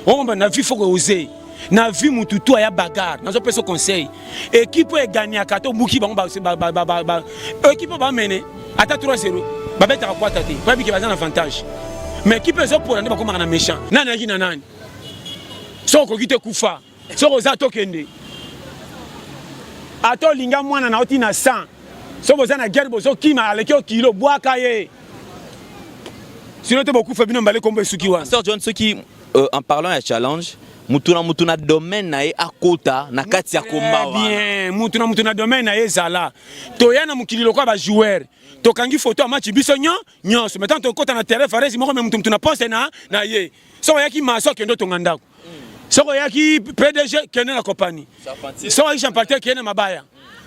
On a vu faut oser. Na vu mututu aya bagarre. Nazo pesa conseil. Équipe est gagné à 4 muki bango équipe va mener ata 3-0. Babeta kwa tati. Pas bi ki bazana avantage. Mais équipe est pour na ba koma na méchant. Nana ki na nani. Soko kite kufa. Soko za tokende. Ato linga mwana na oti na 100. Soko za na guerre bozo kima aleki o kilo boaka ye. Sinon, tu as beaucoup fait bien emballer comme Sukiwa. Sir John, ceux qui, en parlant à challenge, mutuna domaine na à kota na kati ya komba wa. Bien, mutuna domaine na ezala. Toyana mukili lokwa ba joueur. Tokangi photo match biso nyo. Ce matin to kota na terrain farezi moko même mutuna poste na ye. So yaki maso kendo tonganda. So yaki PDG kende na compagnie. So yaki champagne kende mabaya.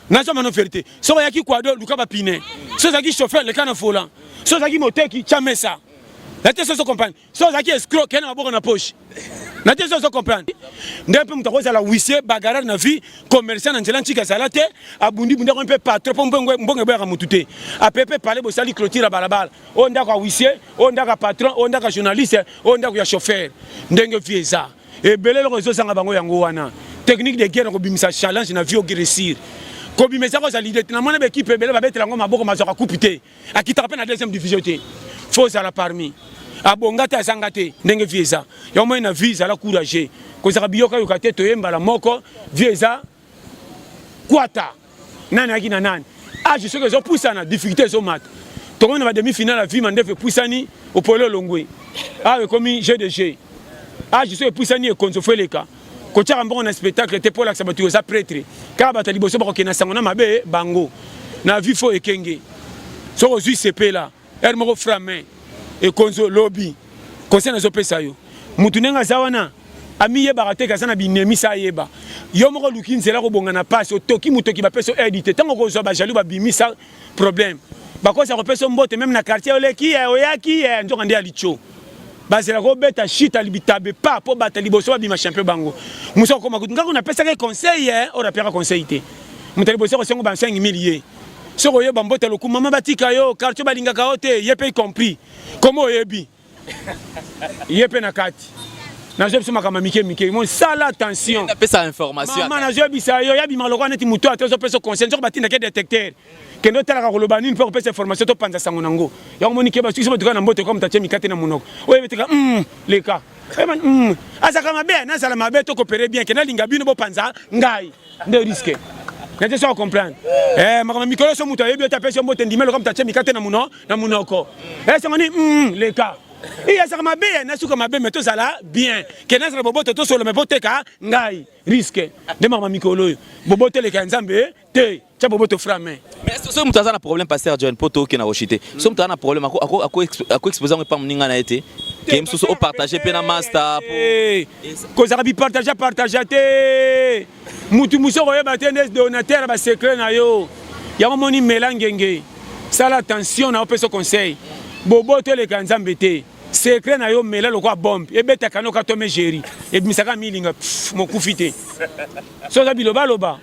Nazo mano vérité. So yaki kwado luka ba pine. So yaki chauffeur le kana volant. So yaki moteki chamesa. La tête se comprendre. Sans qui escroc qui n'a pas na poche. La tête se comprendre. Ndempe mutakoza la huissier bagarre na vie commerçant na nzela ntika salate abundi bunda ko mpe patron mbonge boya mutute. A pepe parler bo sali clôture balabala. On ndaka huissier, on ndaka patron, on ndaka journaliste, on ndaka ya chauffeur. Ndenge vieza. Et belé le réseau sanga bango yango wana. Technique de guerre ko bimisa challenge na vie au réussir. Ko bimisa ko salide na mona be équipe belé ba betela ngo maboko mazoka kupité. Akitaka na deuxième division té. Faut à la parmi. Abongata sangate ndenge vieza ya moi na visa la courage kozaka biyoka yokate toyemba la moko vieza kwata nani akina nani je sais que zo poussa na difficulté zo mat to na demi finale la vie mandefe poussani au polo longwe comme GDG je sais que poussani e konsofeleka ko tshaka mbongo na spectacle te pour la sabatu za prêtre ka bata liboso ba ko kena sangona mabe bango na vifo ekenge so ko zui sepela moko framain et konzo lobby conseil na zopesa yo mutu nenga zawana ami yeba rateka sana binemi sa yeba yo moko luki nzela ko bonga na passe otoki mutoki ba peso édité tango ko zo ba jaloux ba bimisa problème ba ko sa ko peso mbote même na quartier oleki oyaki nzoka ndi alicho bazela ko beta shit alibitabe pa po bata liboso ba bima champion bango muso ko makutu ngako na pesa ke conseil o rapera conseillité mutali boso ko sengo ba 5000 ye soko yo bambote loku mama batika yo quartier balinga kaote yepe compris comment yebi yepe na kati na je soma kama mike mon sala attention na pesa information mama na je bisa yo yabi maloko neti muto atezo pesa conscience ko batinda ke détecteur kendo tala ka kolobani pour pesa information to panza sango nango ya moni ke ba sisi botuka na mbote comme tache mikate na munoko oye betika les cas asa kama be na sala mabe to coopérer bien ke na linga bino bo panza ngai de risque. N'êtes-ce pas comprendre? Ma micro so muta yebi ta pesa mbote ndimelo comme tache mikate na munoko. C'est ngani les cas. Et ça ma be na suka mabe meto sala bien. Kena sala bobote to solo me boteka ngai risque. De ma micro bobote le kanzambe te cha bobote frame. Mais ce muta na problème pasteur John poto ki na rochité. Ce muta na problème ako exposer pa mninga na été. Que msuso o partager pe na master ko za bi partager te. Mutu muso ko yeba tendes donateur ba secret na yo. Ya moni melangenge. Sala attention na opeso conseil. Bobo te le kanzambe te. Secret na yo mela lokwa bombe. Ebeta kanoka to me géri. E misaka milinga mo kufite. So za biloba loba.